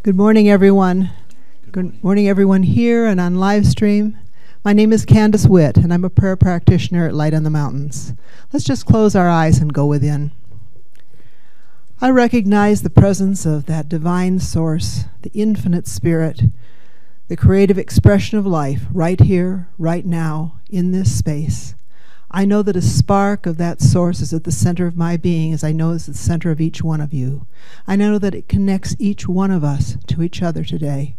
Good morning, everyone. Good morning, everyone here and on live stream. My name is Candace Witt, and I'm a prayer practitioner at Light on the Mountains. Let's just close our eyes and go within. I recognize the presence of that divine source, the infinite spirit, the creative expression of life right here, right now, in this space. I know that a spark of that source is at the center of my being, as I know it's at the center of each one of you. I know that it connects each one of us to each other today.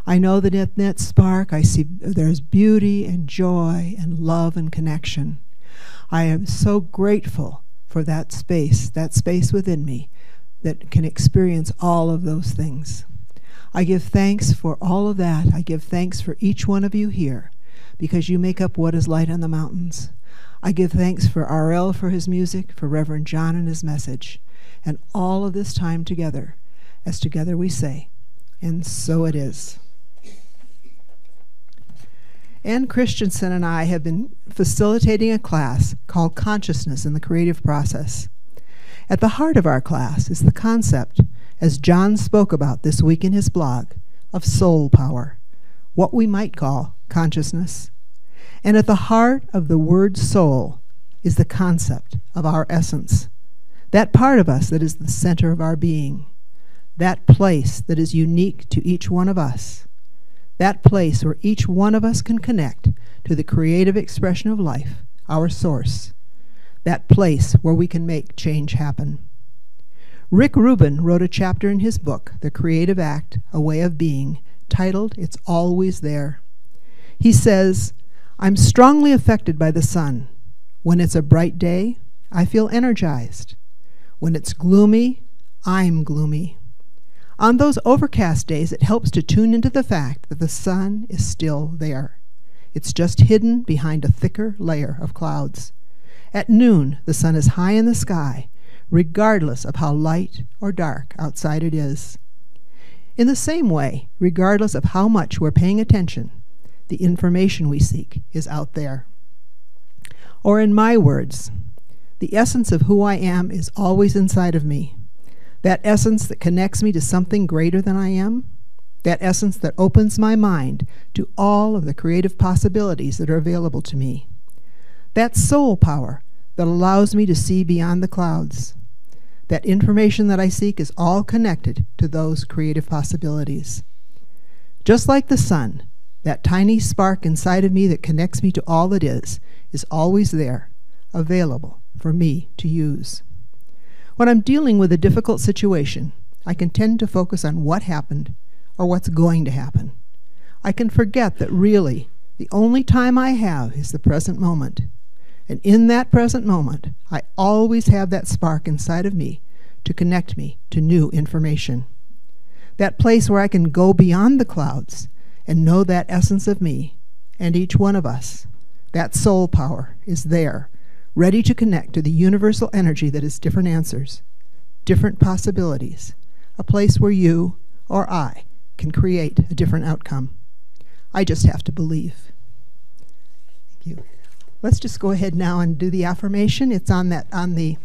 I know that in that spark I see there's beauty and joy and love and connection. I am so grateful for that space within me that can experience all of those things. I give thanks for all of that. I give thanks for each one of you here, because you make up what is Light on the Mountains. I give thanks for R.L. for his music, for Reverend John and his message, and all of this time together, as together we say, and so it is. Ann Christensen and I have been facilitating a class called Consciousness in the Creative Process. At the heart of our class is the concept, as John spoke about this week in his blog, of soul power, what we might call consciousness. And at the heart of the word soul is the concept of our essence, that part of us that is the center of our being, that place that is unique to each one of us, that place where each one of us can connect to the creative expression of life, our source, that place where we can make change happen. Rick Rubin wrote a chapter in his book, The Creative Act, A Way of Being, titled, It's Always There. He says, I'm strongly affected by the sun. When it's a bright day, I feel energized. When it's gloomy, I'm gloomy. On those overcast days, it helps to tune into the fact that the sun is still there. It's just hidden behind a thicker layer of clouds. At noon, the sun is high in the sky, regardless of how light or dark outside it is. In the same way, regardless of how much we're paying attention, the information we seek is out there. Or in my words, the essence of who I am is always inside of me. That essence that connects me to something greater than I am. That essence that opens my mind to all of the creative possibilities that are available to me. That soul power that allows me to see beyond the clouds. That information that I seek is all connected to those creative possibilities. Just like the sun, that tiny spark inside of me that connects me to all that is always there, available for me to use. When I'm dealing with a difficult situation, I can tend to focus on what happened or what's going to happen. I can forget that really the only time I have is the present moment. And in that present moment, I always have that spark inside of me to connect me to new information. That place where I can go beyond the clouds and know that essence of me and each one of us, that soul power is there, ready to connect to the universal energy that is different answers, different possibilities, a place where you or I can create a different outcome. I just have to believe. Thank you. Let's just go ahead now and do the affirmation. It's on the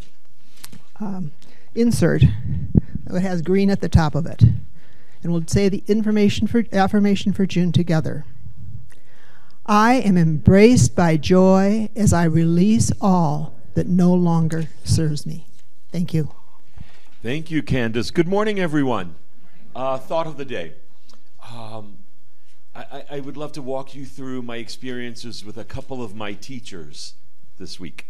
insert. It has green at the top of it. And we'll say the affirmation for June together. I am embraced by joy as I release all that no longer serves me. Thank you. Thank you, Candace. Good morning, everyone. Thought of the day. I would love to walk you through my experiences with a couple of my teachers this week,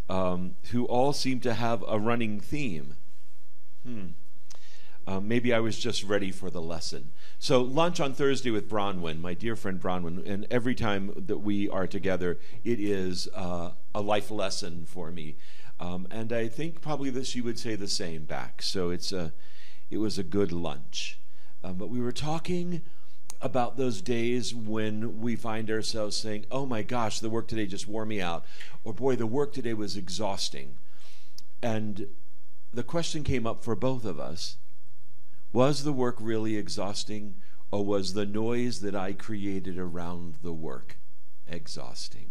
who all seem to have a running theme. Maybe I was just ready for the lesson. So lunch on Thursday with Bronwyn, my dear friend Bronwyn, and every time that we are together, it is a life lesson for me. And I think probably that she would say the same back. So it was a good lunch. But we were talking about those days when we find ourselves saying, oh my gosh, the work today just wore me out. Or boy, the work today was exhausting. And the question came up for both of us. Was the work really exhausting, or was the noise that I created around the work exhausting?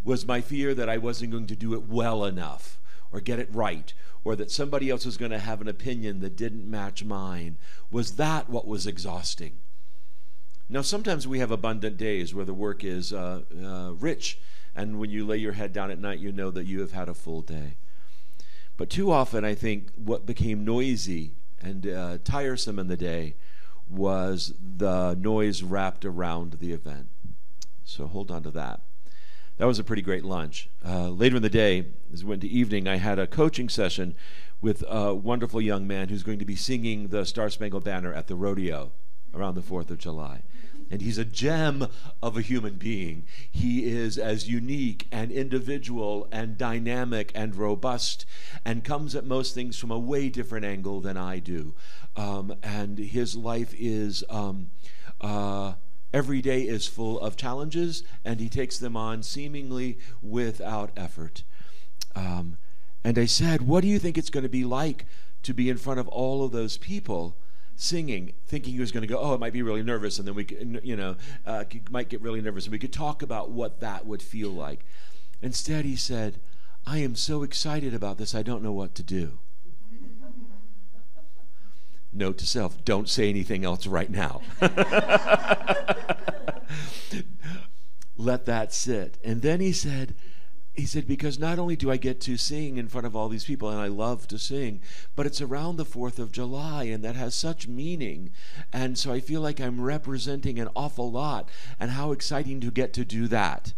Was my fear that I wasn't going to do it well enough, or get it right, or that somebody else was going to have an opinion that didn't match mine. Was that what was exhausting? Now, sometimes we have abundant days where the work is rich, and when you lay your head down at night, you know that you have had a full day. But too often, I think what became noisy and tiresome in the day was the noise wrapped around the event. So hold on to that. That was a pretty great lunch. Later in the day, as we went to evening, I had a coaching session with a wonderful young man who's going to be singing the Star Spangled Banner at the rodeo around the 4th of July. And he's a gem of a human being. He is as unique and individual and dynamic and robust and comes at most things from a way different angle than I do. And his life is, every day is full of challenges, and he takes them on seemingly without effort. And I said, what do you think it's going to be like to be in front of all of those people singing, thinking he was going to go, oh, it might be really nervous, and then we could, might get really nervous, and we could talk about what that would feel like. Instead, he said, I am so excited about this, I don't know what to do. Note to self, don't say anything else right now. Let that sit. And then he said, because not only do I get to sing in front of all these people, and I love to sing, but it's around the 4th of July, and that has such meaning. And so I feel like I'm representing an awful lot, and how exciting to get to do that.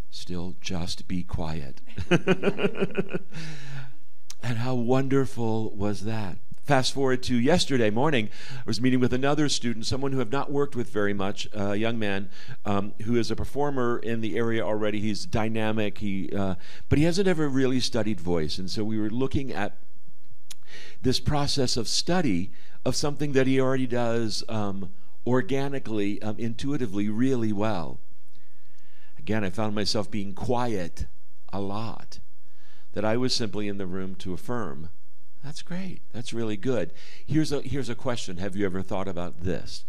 Still, just be quiet. And how wonderful was that? Fast forward to yesterday morning, I was meeting with another student, someone who I've not worked with very much, a young man who is a performer in the area already. He's dynamic, but he hasn't ever really studied voice. And so we were looking at this process of study of something that he already does organically, intuitively, really well. Again, I found myself being quiet a lot, that I was simply in the room to affirm. That's great. That's really good. Here's a question. Have you ever thought about this?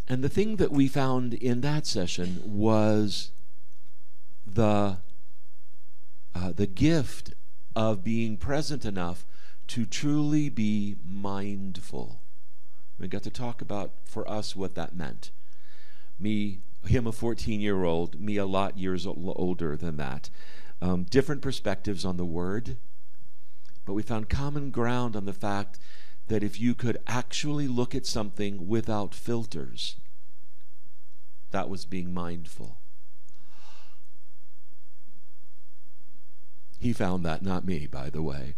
And the thing that we found in that session was the gift of being present enough to truly be mindful. We got to talk about, for us, what that meant. Him a 14-year-old, me a lot years older than that. Different perspectives on the word. But we found common ground on the fact that if you could actually look at something without filters, that was being mindful. He found that, not me, by the way.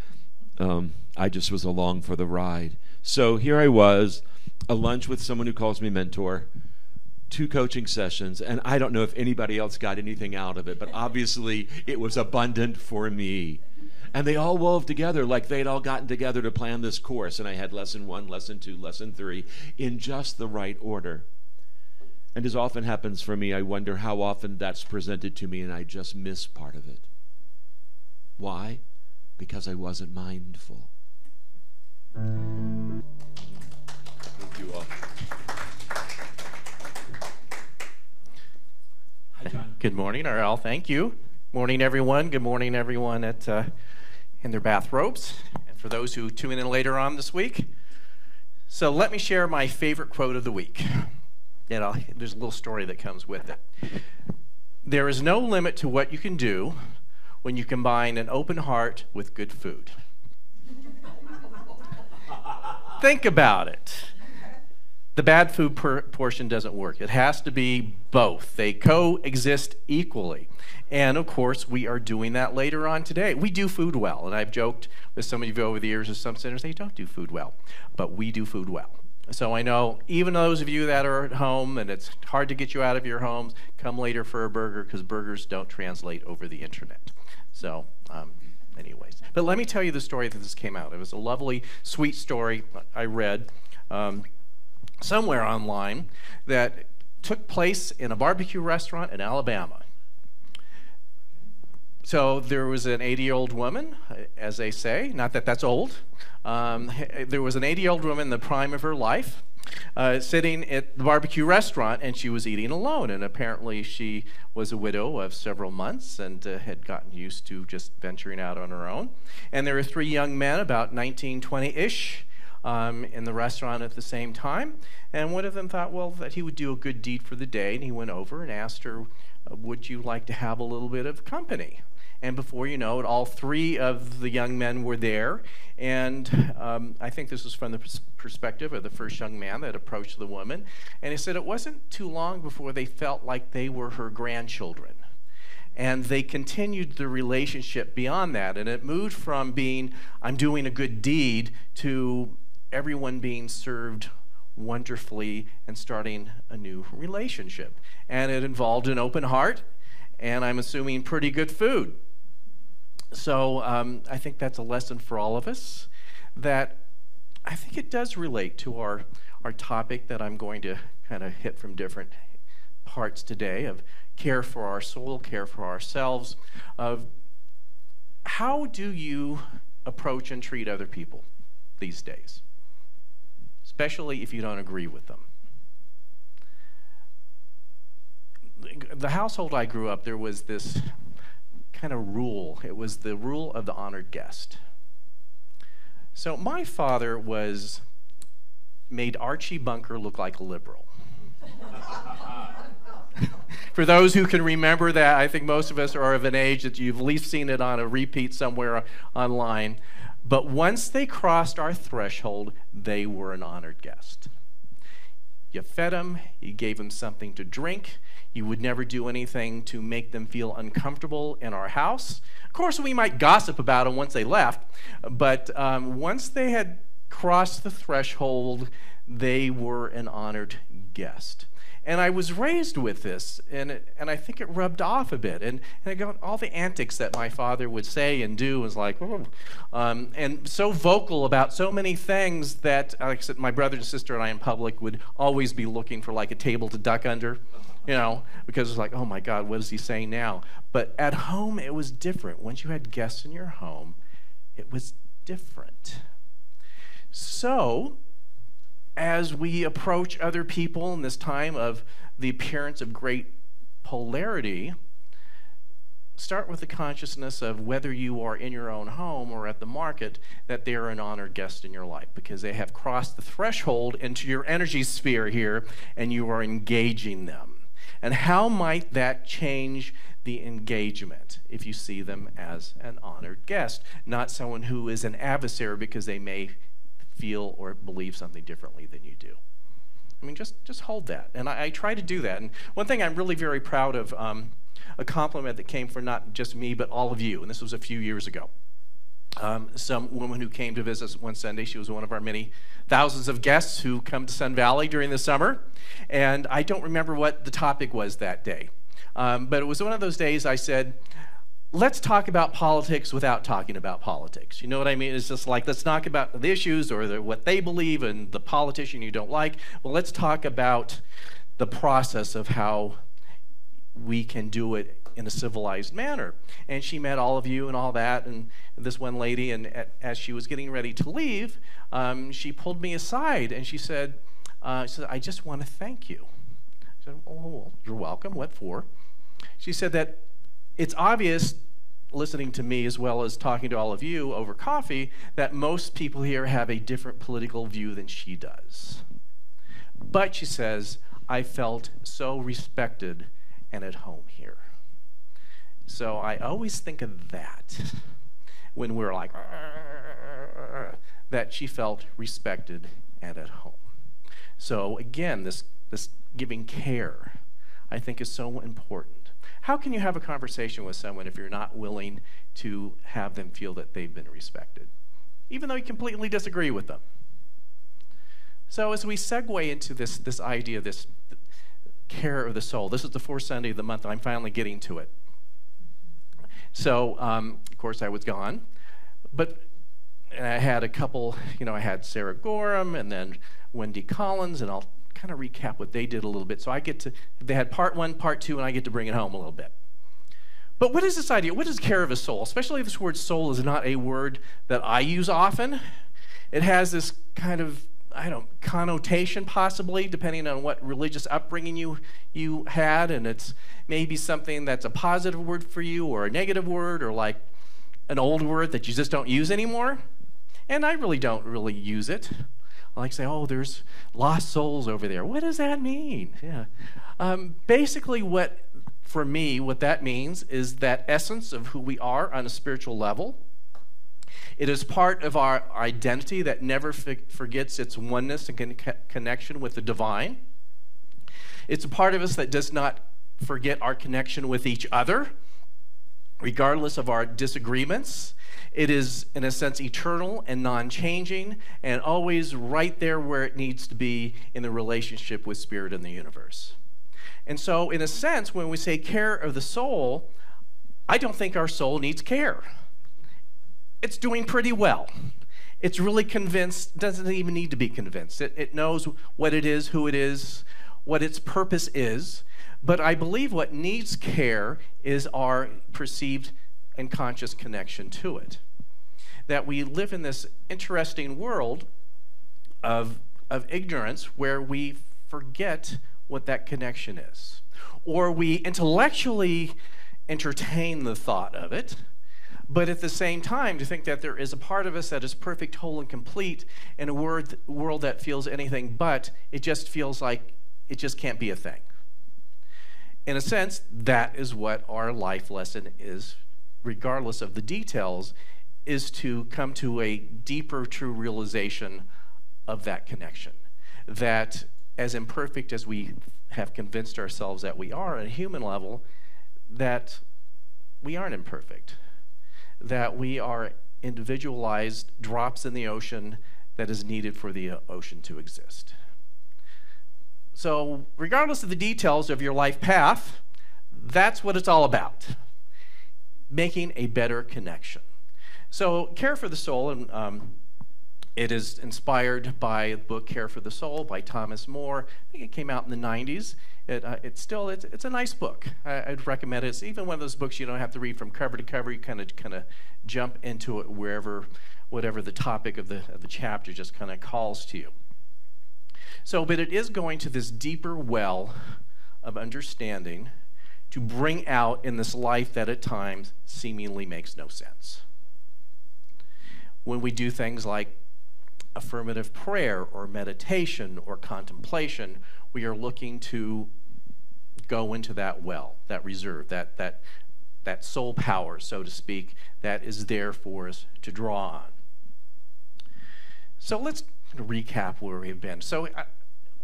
I just was along for the ride. So here I was, a lunch with someone who calls me mentor, 2 coaching sessions, and I don't know if anybody else got anything out of it, but obviously it was abundant for me. And they all wove together like they'd all gotten together to plan this course. And I had lesson 1, lesson 2, lesson 3 in just the right order. And as often happens for me, I wonder how often that's presented to me and I just miss part of it. Why? Because I wasn't mindful. Thank you all. Hi, John. Good morning, R.L. Thank you. Morning, everyone. Good morning, everyone in their bathrobes, and for those who tune in later on this week. So let me share my favorite quote of the week. There's a little story that comes with it. There is no limit to what you can do when you combine an open heart with good food. Think about it. The bad food portion doesn't work. It has to be both. They coexist equally. And of course, we are doing that later on today. We do food well, and I've joked with some of you over the years of some centers, they don't do food well, but we do food well. So I know even those of you that are at home and it's hard to get you out of your homes, come later for a burger because burgers don't translate over the internet. So anyways, but let me tell you the story that this came out. It was a lovely, sweet story I read somewhere online that took place in a barbecue restaurant in Alabama. So there was an 80-year-old woman, as they say, not that that's old. There was an 80-year-old woman in the prime of her life, sitting at the barbecue restaurant, and she was eating alone. And apparently she was a widow of several months and had gotten used to just venturing out on her own. And there were 3 young men, about 19, 20-ish, in the restaurant at the same time. And one of them thought, well, that he would do a good deed for the day, and he went over and asked her, would you like to have a little bit of company? And before you know it, all 3 of the young men were there. And I think this was from the perspective of the first young man that approached the woman. And he said it wasn't too long before they felt like they were her grandchildren. And they continued the relationship beyond that. And it moved from being, I'm doing a good deed, to everyone being served wonderfully and starting a new relationship. And it involved an open heart, and I'm assuming pretty good food. So I think that's a lesson for all of us, that I think it does relate to our topic that I'm going to kind of hit from different parts today, of care for our soul, care for ourselves, of how do you approach and treat other people these days, especially if you don't agree with them. The household I grew up, there was this kind of rule. It was the rule of the honored guest. So my father made Archie Bunker look like a liberal. For those who can remember that, I think most of us are of an age that you've at least seen it on a repeat somewhere online. But once they crossed our threshold, they were an honored guest. You fed them, you gave them something to drink. You would never do anything to make them feel uncomfortable in our house. Of course, we might gossip about them once they left, but once they had crossed the threshold, they were an honored guest. And I was raised with this, and I think it rubbed off a bit. And I got all the antics that my father would say and do was like, oh. And so vocal about so many things that, like I said, my brother and sister and I in public would always be looking for like a table to duck under, you know, because it's like, oh my God, what is he saying now? But at home, it was different. Once you had guests in your home, it was different. So, as we approach other people in this time of the appearance of great polarity, start with the consciousness of whether you are in your own home or at the market, that they are an honored guest in your life, because they have crossed the threshold into your energy sphere here, and you are engaging them. And how might that change the engagement if you see them as an honored guest, not someone who is an adversary because they may feel or believe something differently than you do? I mean, just hold that. And I try to do that. And one thing I'm really very proud of, a compliment that came from not just me, but all of you, and this was a few years ago. Some woman who came to visit us one Sunday, she was one of our many thousands of guests who come to Sun Valley during the summer. And I don't remember what the topic was that day. But it was one of those days I said, let's talk about politics without talking about politics. You know what I mean? It's just like, let's talk about the issues or what they believe and the politician you don't like. Well, let's talk about the process of how we can do it in a civilized manner. And she met all of you and all that, and this one lady, and as she was getting ready to leave, she pulled me aside and she said, I just want to thank you. I said, oh, well, you're welcome. What for? She said that it's obvious, listening to me as well as talking to all of you over coffee, that most people here have a different political view than she does. But she says, I felt so respected and at home here. So I always think of that when we're like, that she felt respected and at home. So again, this giving care, I think, is so important. How can you have a conversation with someone if you're not willing to have them feel that they've been respected, even though you completely disagree with them? So as we segue into this idea, this care of the soul, this is the fourth Sunday of the month, I'm finally getting to it. So, of course, I was gone, but I had a couple, I had Sarah Gorham and then Wendy Collins, and I'll kind of recap what they did a little bit. So they had part one, part two, and I get to bring it home a little bit. But what is this idea? What is care of a soul? Especially this word soul is not a word that I use often. It has this kind of connotation possibly, depending on what religious upbringing you had, and it's maybe something that's a positive word for you or a negative word or like an old word that you just don't use anymore. And I really don't use it. I like to say, oh, there's lost souls over there. What does that mean? Yeah. Basically, for me, what that means is that essence of who we are on a spiritual level. It is part of our identity that never forgets its oneness and connection with the divine. It's a part of us that does not forget our connection with each other, regardless of our disagreements. It is, in a sense, eternal and non-changing, and always right there where it needs to be in the relationship with Spirit and the universe. And so, in a sense, when we say care of the soul, I don't think our soul needs care. It's doing pretty well. It's really convinced, doesn't even need to be convinced. It knows what it is, who it is, what its purpose is. But I believe what needs care is our perceived and conscious connection to it. That we live in this interesting world of ignorance where we forget what that connection is. Or we intellectually entertain the thought of it, but at the same time to think that there is a part of us that is perfect, whole, and complete in a world that feels anything but, it just feels like it just can't be a thing. In a sense, that is what our life lesson is, regardless of the details, is to come to a deeper, true realization of that connection. That as imperfect as we have convinced ourselves that we are at a human level, that we aren't imperfect. That we are individualized drops in the ocean that is needed for the ocean to exist. So regardless of the details of your life path, that's what it's all about. Making a better connection. So Care for the Soul, and it is inspired by the book Care for the Soul by Thomas More. I think it came out in the 90s. It's a nice book. I'd recommend it. It's even one of those books you don't have to read from cover to cover. You kind of jump into it whatever the topic of the chapter just kind of calls to you. So, but it is going to this deeper well of understanding to bring out in this life that at times seemingly makes no sense. When we do things like affirmative prayer or meditation or contemplation, we are looking to go into that well, that reserve, that soul power, so to speak, that is there for us to draw on. So let's recap where we've been. So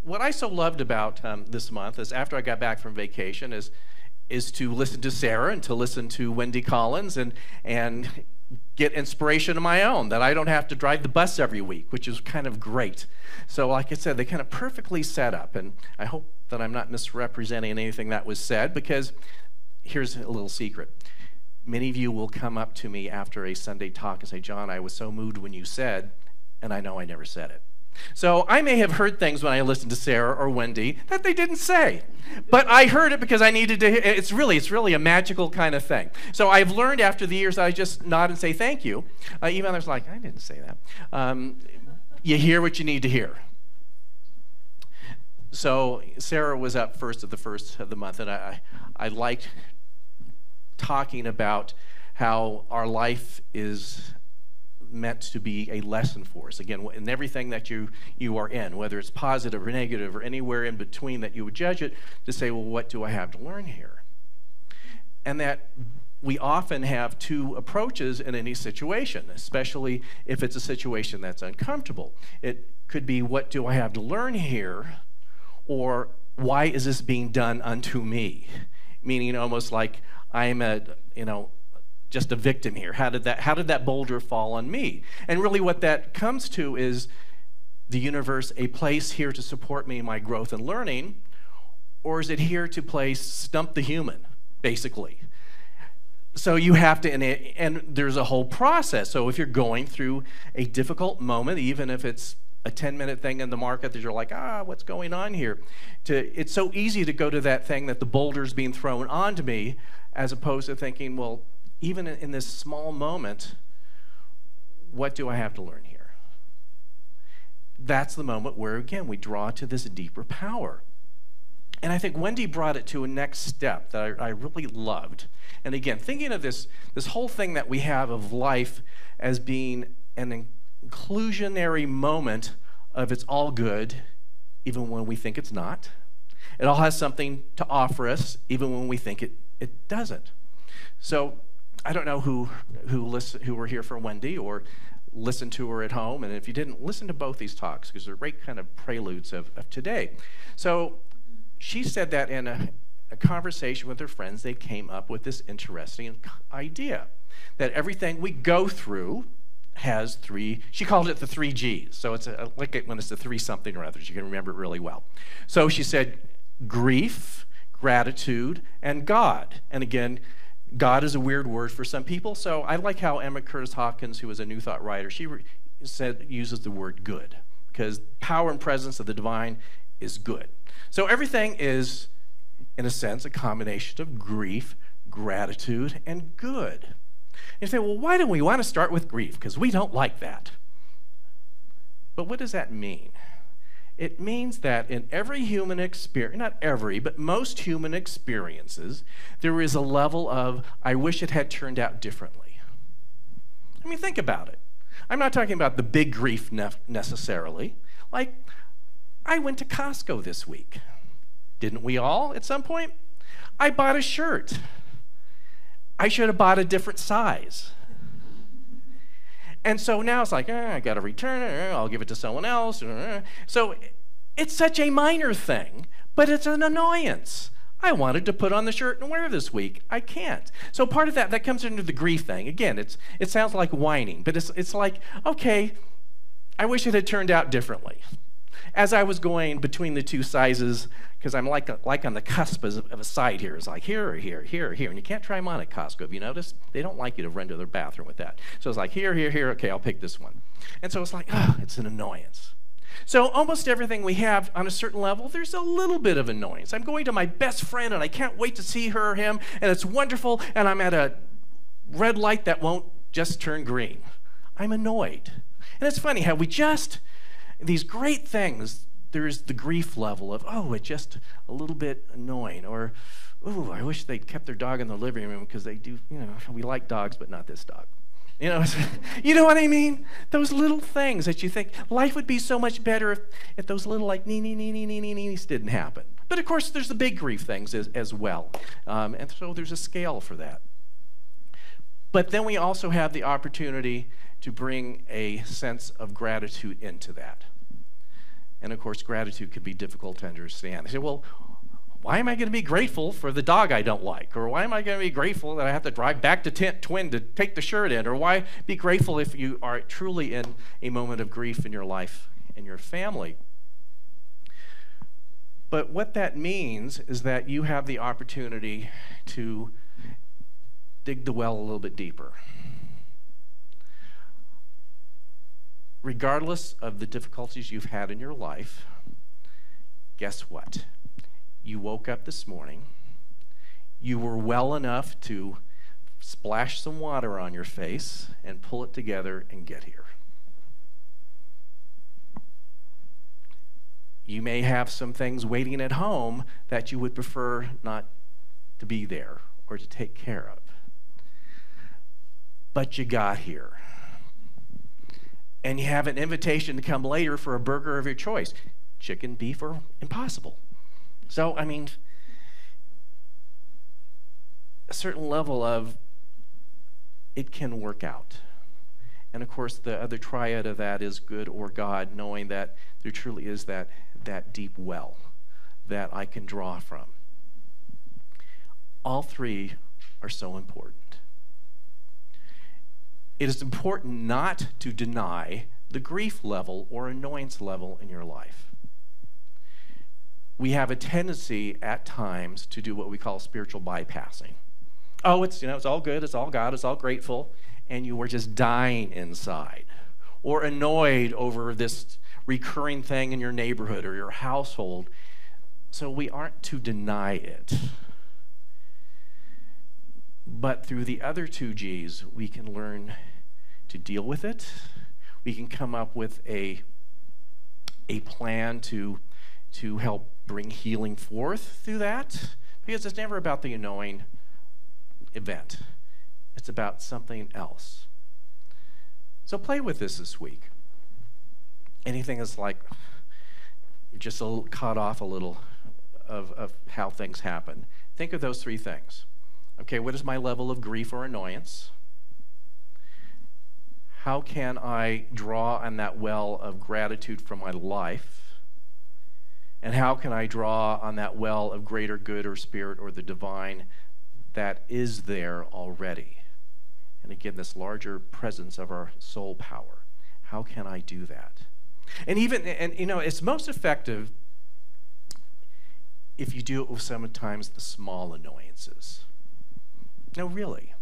what I so loved about this month is after I got back from vacation is to listen to Sarah and to listen to Wendy Collins and get inspiration of my own, that I don't have to drive the bus every week, which is kind of great. So like I said, they kind of perfectly set up, and I hope that I'm not misrepresenting anything that was said, because here's a little secret. Many of you will come up to me after a Sunday talk and say, John, I was so moved when you said, and I know I never said it. So I may have heard things when I listened to Sarah or Wendy that they didn't say, but I heard it because I needed to. It's really a magical kind of thing. So I've learned after the years that I just nod and say thank you. Even others like, I didn't say that. You hear what you need to hear. So Sarah was up first of the month, and I liked talking about how our life is meant to be a lesson for us. Again, in everything that you are in, whether it's positive or negative or anywhere in between that you would judge it, to say, well, what do I have to learn here? And that we often have two approaches in any situation, especially if it's a situation that's uncomfortable. It could be, what do I have to learn here? Or why is this being done unto me? Meaning almost like I'm just a victim here. How did that boulder fall on me? And really what that comes to is the universe a place here to support me in my growth and learning, or is it here to stump the human, basically? So you have to, and there's a whole process. So if you're going through a difficult moment, even if it's a 10-minute thing in the market that you're like, what's going on here? It's so easy to go to that thing that the boulder's being thrown onto me, as opposed to thinking, well, even in this small moment, what do I have to learn here? that's the moment where, again, we draw to this deeper power. And I think Wendy brought it to a next step that I really loved. And again, thinking of this whole thing that we have of life as being an inclusionary moment of it's all good, even when we think it's not. It all has something to offer us, even when we think it doesn't. So I don't know who were here for Wendy or listened to her at home. And if you didn't, listen to both these talks, because they're great kind of preludes of today. So she said that in a conversation with her friends, they came up with this interesting idea that everything we go through has three, she called it the 3 Gs. So it's like when it's the 3 something or others, you can remember it really well. So she said grief, gratitude, and God. And again, God is a weird word for some people, so I like how Emma Curtis Hawkins, who was a New Thought writer, she uses the word good, because power and presence of the divine is good. So everything is, in a sense, a combination of grief, gratitude, and good. And you say, well, why do we want to start with grief? Because we don't like that. But what does that mean? It means that in every human experience, not every, but most human experiences, there is a level of, I wish it had turned out differently. I mean, think about it. I'm not talking about the big grief necessarily. Like, I went to Costco this week. Didn't we all at some point? I bought a shirt. I should have bought a different size. And so now it's like, I got to return it, I'll give it to someone else. So it's such a minor thing, but it's an annoyance. I wanted to put on the shirt and wear this week. I can't. So part of that comes into the grief thing. Again, it sounds like whining, but it's like, okay, I wish it had turned out differently. As I was going between the 2 sizes, because I'm like on the cusp of a side here. It's like here, or here, here, or here. And you can't try them on at Costco. Have you noticed? They don't like you to run to their bathroom with that. So it's like here, here, here. Okay, I'll pick this one. And so it's like, it's an annoyance. So almost everything we have on a certain level, there's a little bit of annoyance. I'm going to my best friend, and I can't wait to see her or him, and it's wonderful, and I'm at a red light that won't just turn green. I'm annoyed. And it's funny how these great things, there's the grief level of, it's just a little bit annoying, or, I wish they'd kept their dog in the living room because they do, we like dogs, but not this dog. You know what I mean? Those little things that you think life would be so much better if those little nees didn't happen. But of course, there's the big grief things as well. And so there's a scale for that. But then we also have the opportunity to bring a sense of gratitude into that. And of course, gratitude can be difficult to understand. They say, well, why am I going to be grateful for the dog I don't like? Or why am I going to be grateful that I have to drive back to Twin to take the shirt in? Or why be grateful if you are truly in a moment of grief in your life and your family? But what that means is that you have the opportunity to dig the well a little bit deeper. Regardless of the difficulties you've had in your life, guess what? You woke up this morning, you were well enough to splash some water on your face and pull it together and get here. You may have some things waiting at home that you would prefer not to be there or to take care of. But you got here. And you have an invitation to come later for a burger of your choice. Chicken, beef, or Impossible. So, I mean, a certain level of it can work out. And of course, the other triad of that is good or God, knowing that there truly is that deep well that I can draw from. All 3 are so important. It is important not to deny the grief level or annoyance level in your life. We have a tendency at times to do what we call spiritual bypassing. Oh, it's all good, it's all God, it's all grateful, and you are just dying inside, or annoyed over this recurring thing in your neighborhood or your household. So we aren't to deny it. But through the other 2 Gs, we can learn to deal with it. We can come up with a a plan to help bring healing forth through that, because it's never about the annoying event. It's about something else. So play with this week. Anything that's like you're just caught off a little of how things happen. Think of those three things. Okay, what is my level of grief or annoyance? How can I draw on that well of gratitude from my life? And how can I draw on that well of greater good or spirit or the divine that is there already? And again, this larger presence of our soul power. How can I do that? And it's most effective if you do it with sometimes the small annoyances. No, really.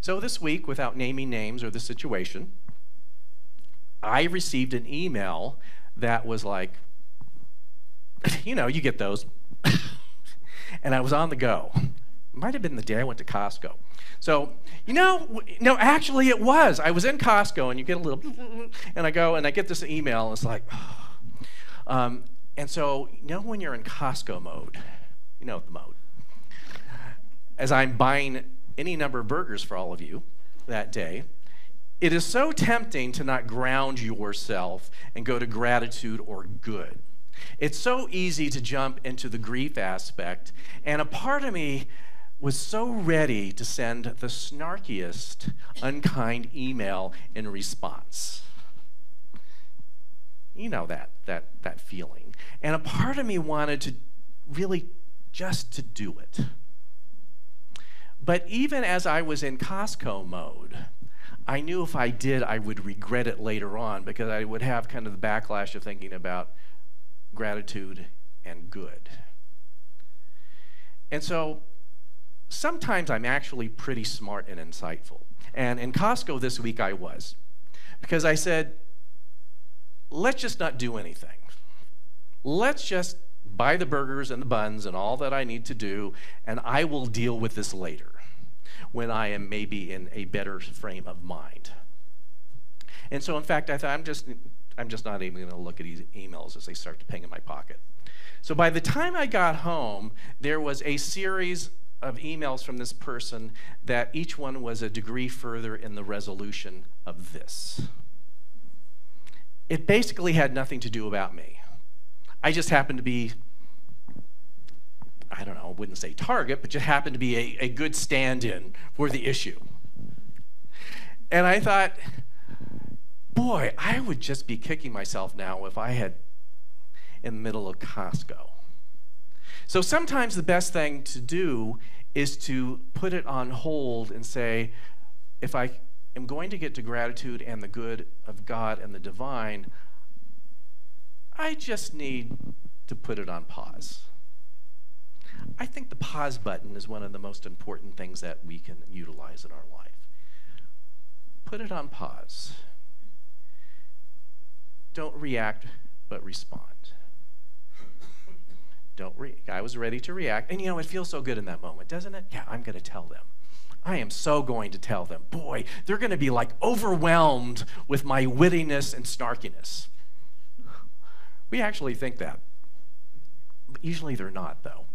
So this week, without naming names or the situation, I received an email that was like, you get those. And I was on the go. It might have been the day I went to Costco. So, no, actually it was. I was in Costco, and you get a little, and I go, and I get this email, and it's like, and so, when you're in Costco mode, the mode. As I'm buying any number of burgers for all of you that day, it is so tempting to not ground yourself and go to gratitude or good. It's so easy to jump into the grief aspect, and a part of me was so ready to send the snarkiest, unkind email in response. You know that feeling. And a part of me wanted to really just to do it. But even as I was in Costco mode, I knew if I did, I would regret it later on, because I would have kind of the backlash of thinking about gratitude and good. And so sometimes I'm actually pretty smart and insightful. And in Costco this week I was. Because I said, let's just not do anything. Let's just buy the burgers and the buns and all that I need to do, and I will deal with this later when I am maybe in a better frame of mind. And so in fact I thought I'm just not even going to look at these emails as they start to ping in my pocket. So by the time I got home, there was a series of emails from this person that each one was a degree further in the resolution of this. It basically had nothing to do about me. I just happened to be, I wouldn't say target, but just happened to be a good stand-in for the issue. And I thought, boy, I would just be kicking myself now if I had in the middle of Costco. So sometimes the best thing to do is to put it on hold and say, if I am going to get to gratitude and the good of God and the divine, I just need to put it on pause. I think the pause button is one of the most important things that we can utilize in our life. Put it on pause. Don't react, but respond. I was ready to react. And it feels so good in that moment, doesn't it? Yeah, I'm going to tell them. I am so going to tell them. Boy, they're going to be like overwhelmed with my wittiness and snarkiness. We actually think that. But usually they're not, though.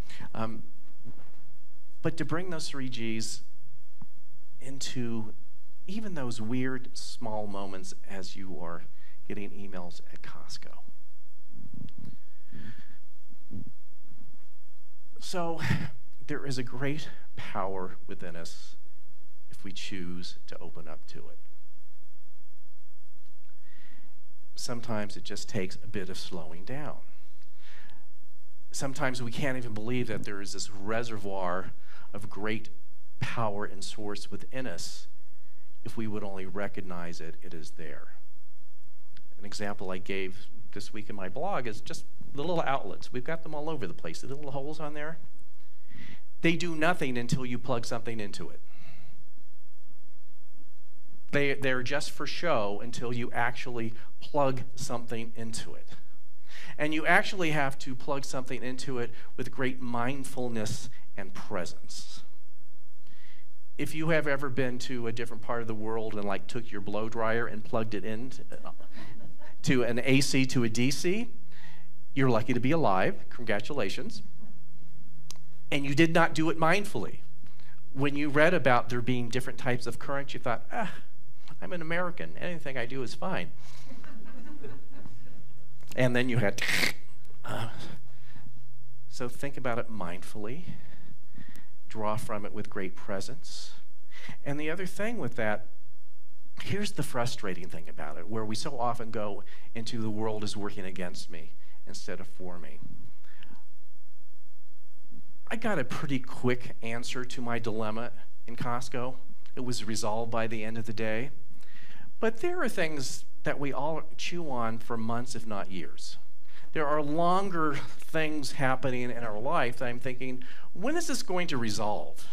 But to bring those 3 Gs into even those weird small moments as you are getting emails at Costco. So there is a great power within us if we choose to open up to it. Sometimes it just takes a bit of slowing down. Sometimes we can't even believe that there is this reservoir of great power and source within us. If we would only recognize it, it is there. An example I gave this week in my blog is just the little outlets. We've got them all over the place. The little holes on there. They do nothing until you plug something into it. They're just for show until you actually plug something into it. And you actually have to plug something into it with great mindfulness and presence. If you have ever been to a different part of the world and took your blow dryer and plugged it in to an AC to a DC, You're lucky to be alive. Congratulations. And you did not do it mindfully. When you read about there being different types of currents, you thought, I'm an American. Anything I do is fine. And then you had... So think about it mindfully. Draw from it with great presence. And the other thing with that, here's the frustrating thing about it, where we so often go into the world is working against me instead of for me. I got a pretty quick answer to my dilemma in Costco. It was resolved by the end of the day. But there are things that we all chew on for months, if not years. There are longer things happening in our life that I'm thinking, when is this going to resolve?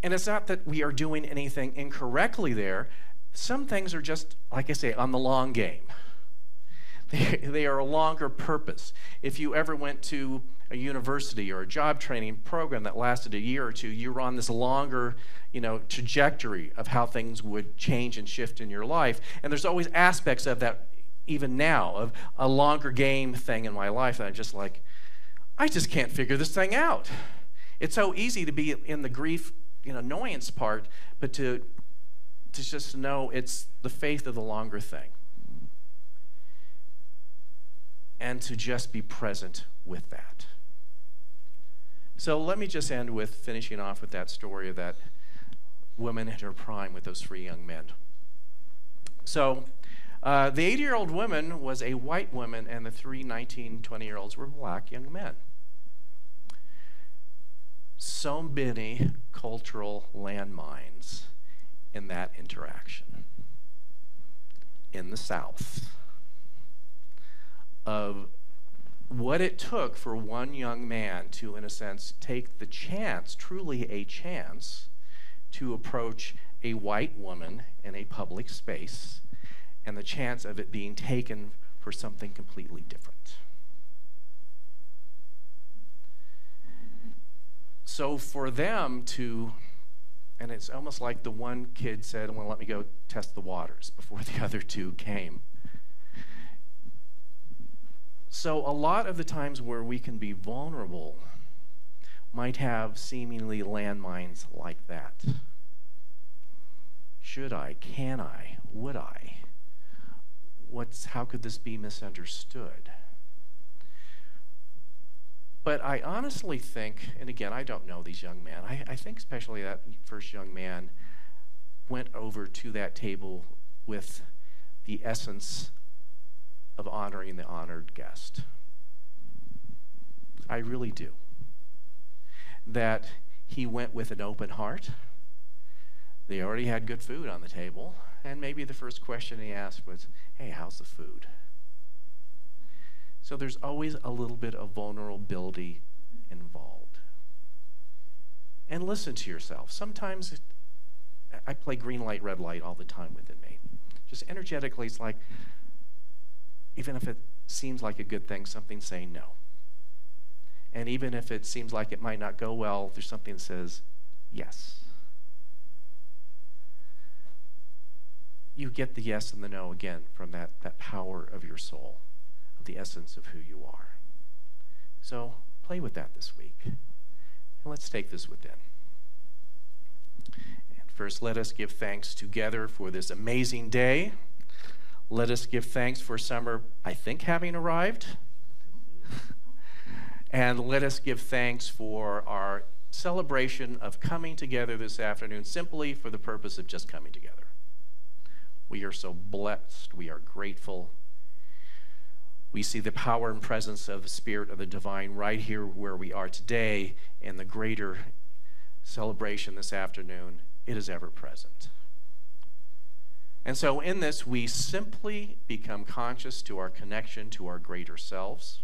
And it's not that we are doing anything incorrectly there. Some things are just, like I say, on the long game. They are a longer purpose. If you ever went to a university or a job training program that lasted a year or two, you were on this longer, trajectory of how things would change and shift in your life. And there's always aspects of that, even now, of a longer game thing in my life that I'm just like, I just can't figure this thing out. It's so easy to be in the grief, annoyance part, but to just know it's the faith of the longer thing. And to just be present with that. So let me just end with finishing off with that story of that woman in her prime with those 3 young men. So the 80-year-old woman was a white woman, and the 3 19, 20-year-olds were black young men. So many cultural landmines in that interaction in the South of what it took for one young man to, in a sense, take the chance, truly a chance, to approach a white woman in a public space, and the chance of it being taken for something completely different. So for them to, and it's almost like the one kid said, well, let me go test the waters before the other 2 came. So a lot of the times where we can be vulnerable might have seemingly landmines like that. Should I? Can I? Would I? How could this be misunderstood? But I honestly think, and again, I don't know these young men, I think especially that first young man went over to that table with the essence of honoring the honored guest. I really do. That he went with an open heart. They already had good food on the table, and maybe the first question he asked was, hey, how's the food? So there's always a little bit of vulnerability involved. And listen to yourself. Sometimes I play green light, red light all the time within me. Just energetically, it's like, even if it seems like a good thing, something's saying no. And even if it seems like it might not go well, there's something that says yes. You get the yes and the no again from that power of your soul, of the essence of who you are. So play with that this week. And let's take this within. And first, let us give thanks together for this amazing day. Let us give thanks for summer, I think, having arrived. And let us give thanks for our celebration of coming together this afternoon simply for the purpose of just coming together. We are so blessed. We are grateful. We see the power and presence of the Spirit of the Divine right here where we are today, and the greater celebration this afternoon. It is ever present. And so in this, we simply become conscious to our connection to our greater selves.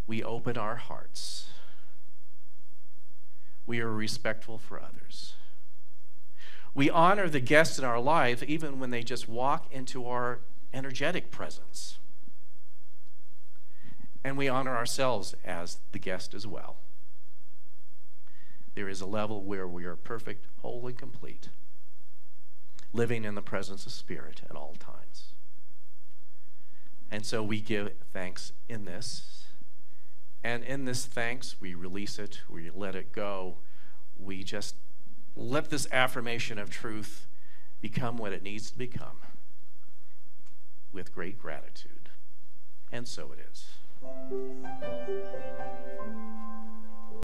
We open our hearts. We are respectful for others. We honor the guests in our life even when they just walk into our energetic presence. And we honor ourselves as the guest as well. There is a level where we are perfect, whole, and complete, living in the presence of Spirit at all times. And so we give thanks in this. And in this thanks, we release it, we let it go. We just let this affirmation of truth become what it needs to become with great gratitude. And so it is.